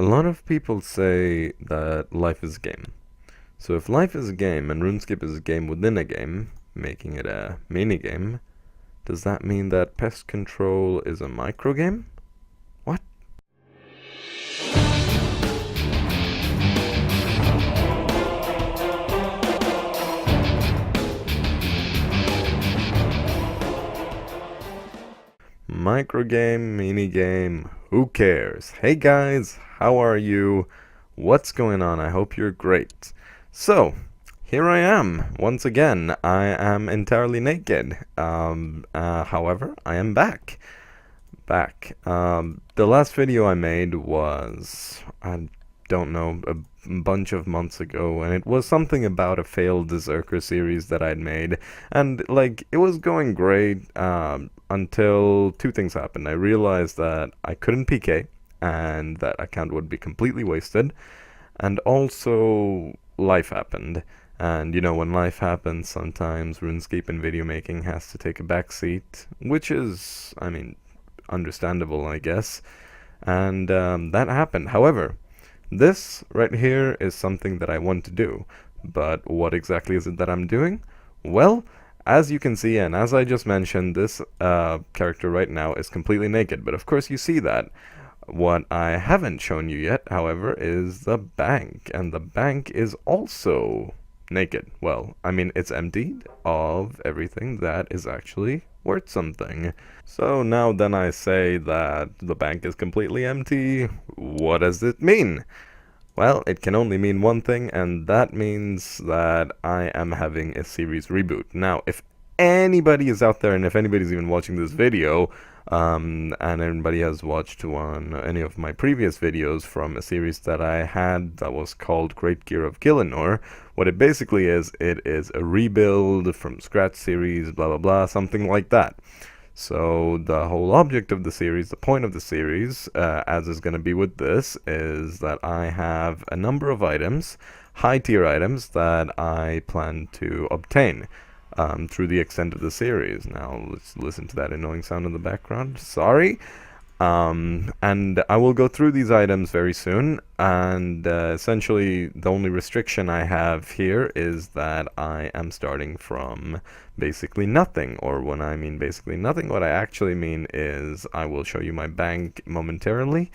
A lot of people say that life is a game. So if life is a game and RuneScape is a game within a game, making it a mini game, does that mean that pest control is a micro game? What? Micro game, mini game, who cares? Hey guys, how are you? What's going on? I hope you're great. So, here I am, once again. I am entirely naked. However, I am back. The last video I made was, I don't know, a bunch of months ago, and it was something about a failed Berserker series that I'd made, and like, it was going great, until two things happened. I realized that I couldn't PK, and that account would be completely wasted, and also life happened. And you know, when life happens, sometimes RuneScape and video making has to take a backseat, which is, I mean, understandable, I guess. And that happened. However, this right here is something that I want to do. But what exactly is it that I'm doing? Well, as you can see, and as I just mentioned, this character right now is completely naked. But of course you see that. What I haven't shown you yet, however, is the bank. And the bank is also naked. Well, I mean, it's emptied of everything that is actually worth something. So now then I say that the bank is completely empty. What does it mean? Well, it can only mean one thing, and that means that I am having a series reboot. Now, if anybody is out there, and if anybody's even watching this video, and anybody has watched any of my previous videos from a series that I had that was called Gear of Gielinor, what it basically is, it is a rebuild from scratch series, blah blah blah, something like that. So the whole object of the series, the point of the series, as is going to be with this, is that I have a number of items, high tier items, that I plan to obtain through the extent of the series. Now let's listen to that annoying sound in the background. Sorry. And I will go through these items very soon, and essentially the only restriction I have here is that I am starting from basically nothing. Or when I mean basically nothing, what I actually mean is I will show you my bank momentarily.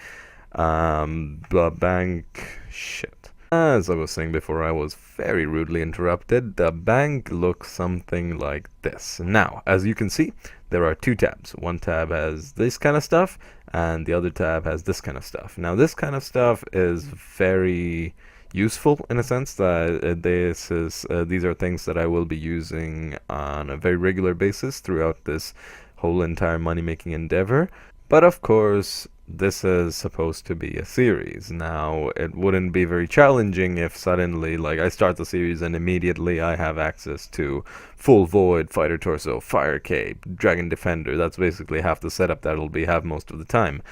The bank... shit. As I was saying before, I was very rudely interrupted. The bank looks something like this. Now, as you can see, there are two tabs. One tab has this kind of stuff, and the other tab has this kind of stuff. Now, this kind of stuff is very useful in a sense that these are things that I will be using on a very regular basis throughout this whole entire money-making endeavor. But of course, this is supposed to be a series. Now, it wouldn't be very challenging if suddenly, like, I start the series and immediately I have access to Full Void, Fighter Torso, Fire Cape, Dragon Defender. That's basically half the setup that I'll have most of the time.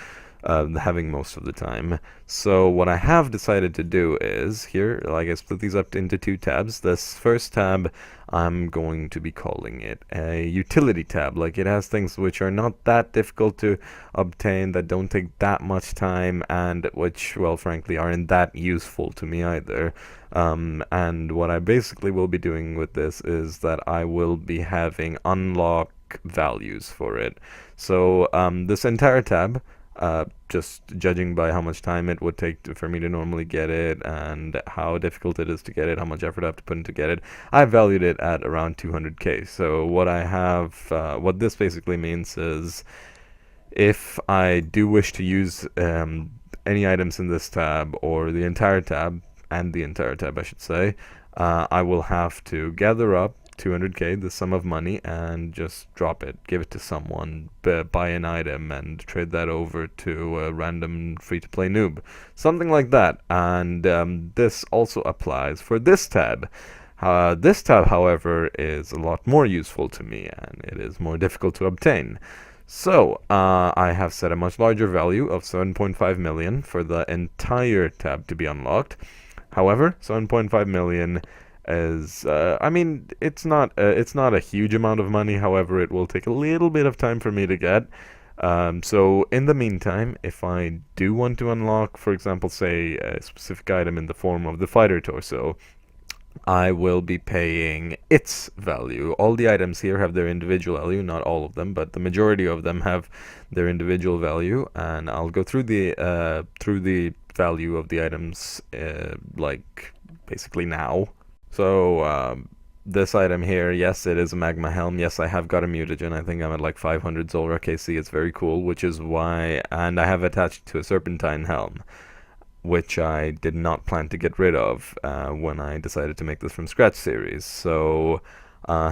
Having most of the time. So what I have decided to do is, here, like, I split these up into two tabs. This first tab, I'm going to be calling it a utility tab. Like, it has things which are not that difficult to obtain, that don't take that much time, and which, well, frankly, aren't that useful to me either. And what I basically will be doing with this is that I will be having unlock values for it. So this entire tab, just judging by how much time it would take for me to normally get it, and how difficult it is to get it, how much effort I have to put in to get it, I valued it at around 200k. So what I have, what this basically means is, if I do wish to use any items in this tab, or the entire tab, I should say, I will have to gather up 200k, the sum of money, and just drop it, give it to someone, buy an item, and trade that over to a random free-to-play noob. Something like that. And this also applies for this tab. This tab, however, is a lot more useful to me, and it is more difficult to obtain. So, I have set a much larger value of 7.5 million for the entire tab to be unlocked. However, 7.5 million is, I mean, it's not a huge amount of money. However, it will take a little bit of time for me to get. So in the meantime, if I do want to unlock, for example, say a specific item in the form of the fighter torso, I will be paying its value. All the items here have their individual value, not all of them, but the majority of them have their individual value, and I'll go through the value of the items like basically now. So this item here, yes, it is a magma helm. Yes, I have got a mutagen. I think I'm at like 500 Zolra KC. It's very cool, which is why, and I have attached to a serpentine helm, which I did not plan to get rid of when I decided to make this from scratch series. So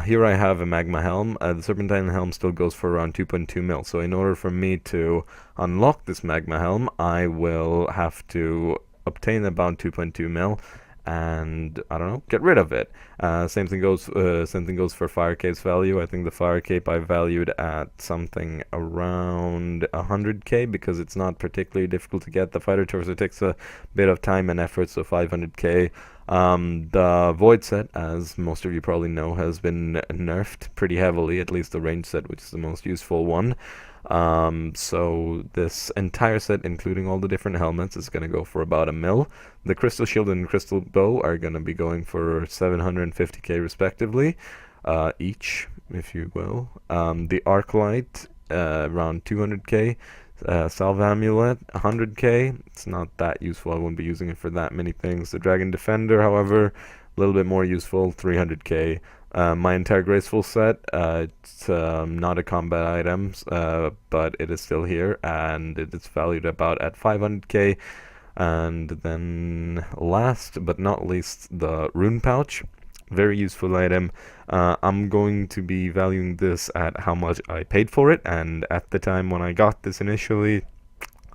here I have a magma helm. The serpentine helm still goes for around 2.2 mil. So in order for me to unlock this magma helm, I will have to obtain about 2.2 mil and I don't know, get rid of it. Same thing goes for fire cape's value. I think the fire cape I valued at something around 100k because it's not particularly difficult to get. The fighter torso takes a bit of time and effort, so 500k. The void set, as most of you probably know, has been nerfed pretty heavily, at least the range set, which is the most useful one. So this entire set, including all the different helmets, is going to go for about a mil. The crystal shield and crystal bow are going to be going for 750k respectively, each, if you will. The arc light, around 200k. Salve amulet, 100k. It's not that useful. I won't be using it for that many things. The dragon defender, however, a little bit more useful, 300k. My entire graceful set, it's not a combat item, but it is still here, and it is valued about at 500k. And then last but not least, the rune pouch, very useful item. I'm going to be valuing this at how much I paid for it, and at the time when I got this initially,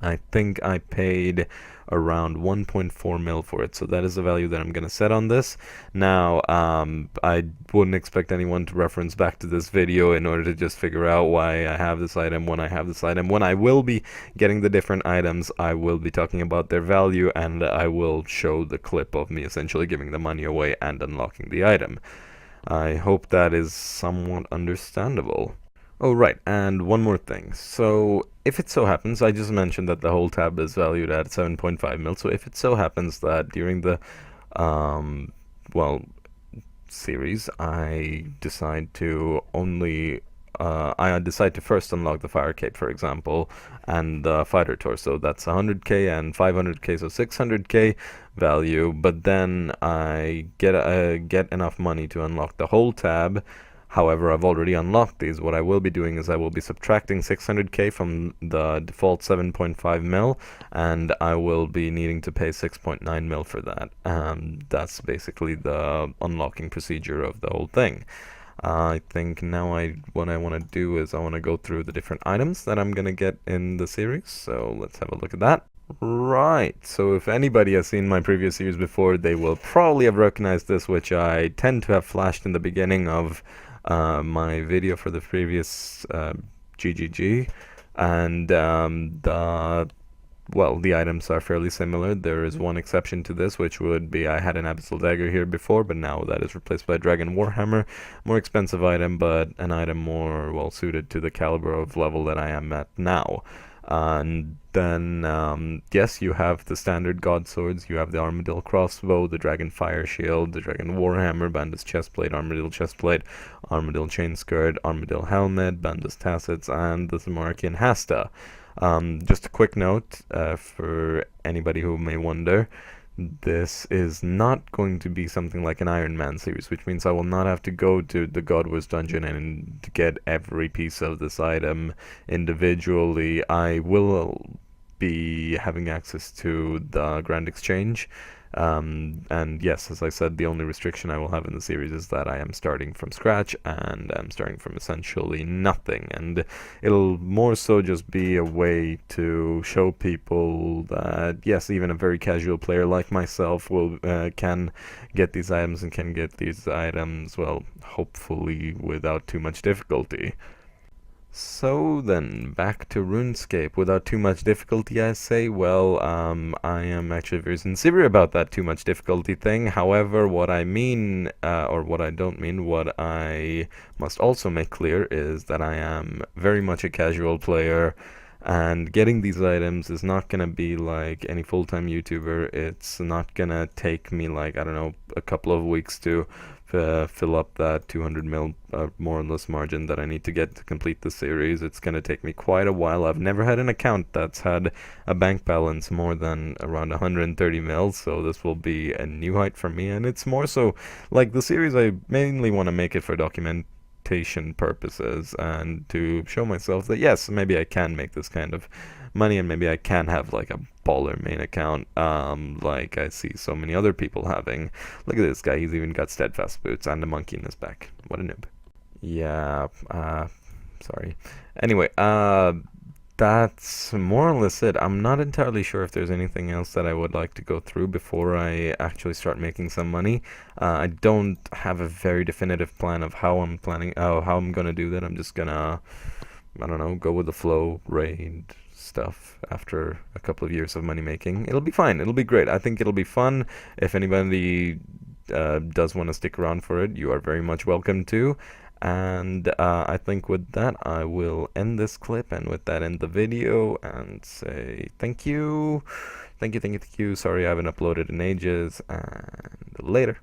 I think I paid around 1.4 mil for it, so that is the value that I'm going to set on this. Now, I wouldn't expect anyone to reference back to this video in order to just figure out why I have this item when I have this item. When I will be getting the different items, I will be talking about their value, and I will show the clip of me essentially giving the money away and unlocking the item. I hope that is somewhat understandable. Oh, right, and one more thing. So, if it so happens, I just mentioned that the whole tab is valued at 7.5 mil, so if it so happens that during the, well, series, I decide to first unlock the fire cape, for example, and the fighter torso. That's 100k and 500k, so 600k value. But then I get enough money to unlock the whole tab. However, I've already unlocked these. What I will be doing is I will be subtracting 600k from the default 7.5 mil, and I will be needing to pay 6.9 mil for that. That's basically the unlocking procedure of the whole thing. I think now what I want to do is I want to go through the different items that I'm going to get in the series, so let's have a look at that. Right, so if anybody has seen my previous series before, they will probably have recognized this, which I tend to have flashed in the beginning of my video for the previous GGG, and the items are fairly similar. There is one exception to this, which would be I had an Abyssal Dagger here before, but now that is replaced by a Dragon Warhammer. More expensive item, but an item more well suited to the caliber of level that I am at now. And then, yes, you have the standard god swords, you have the Armadillo crossbow, the Dragon fire shield, the Dragon warhammer, Bandus chestplate, Armadillo chestplate, Armadillo chain skirt, Armadillo helmet, Bandus tassets, and the Zamorakian hasta. Just a quick note for anybody who may wonder, this is not going to be something like an Iron Man series, which means I will not have to go to the God Wars dungeon and get every piece of this item individually. I will be having access to the Grand Exchange. And yes, as I said, the only restriction I will have in the series is that I am starting from scratch, and I'm starting from essentially nothing, and it'll more so just be a way to show people that yes, even a very casual player like myself can get these items and can get these items, well, hopefully without too much difficulty. So then, back to RuneScape. Without too much difficulty, I say. Well, I am actually very sincere about that too much difficulty thing. However, what I mean, or what I don't mean, what I must also make clear is that I am very much a casual player, and getting these items is not gonna be like any full-time YouTuber. It's not gonna take me like, I don't know, a couple of weeks to fill up that 200 mil more or less margin that I need to get to complete the series. It's going to take me quite a while. I've never had an account that's had a bank balance more than around 130 mil, so this will be a new height for me. And it's more so like the series, I mainly want to make it for documentation purposes and to show myself that yes, maybe I can make this kind of money, and maybe I can have like a baller main account, like I see so many other people having. Look at this guy, he's even got steadfast boots and a monkey in his back. What a noob. Yeah, sorry. Anyway, that's more or less it. I'm not entirely sure if there's anything else that I would like to go through before I actually start making some money. I don't have a very definitive plan of how I'm planning, how I'm gonna do that. I'm just gonna, I don't know, go with the flow, raid stuff after a couple of years of money making. It'll be fine. It'll be great. I think it'll be fun. If anybody does want to stick around for it, you are very much welcome to. And I think with that, I will end this clip, and with that, end the video and say thank you. Thank you, thank you, thank you. Sorry I haven't uploaded in ages, and later.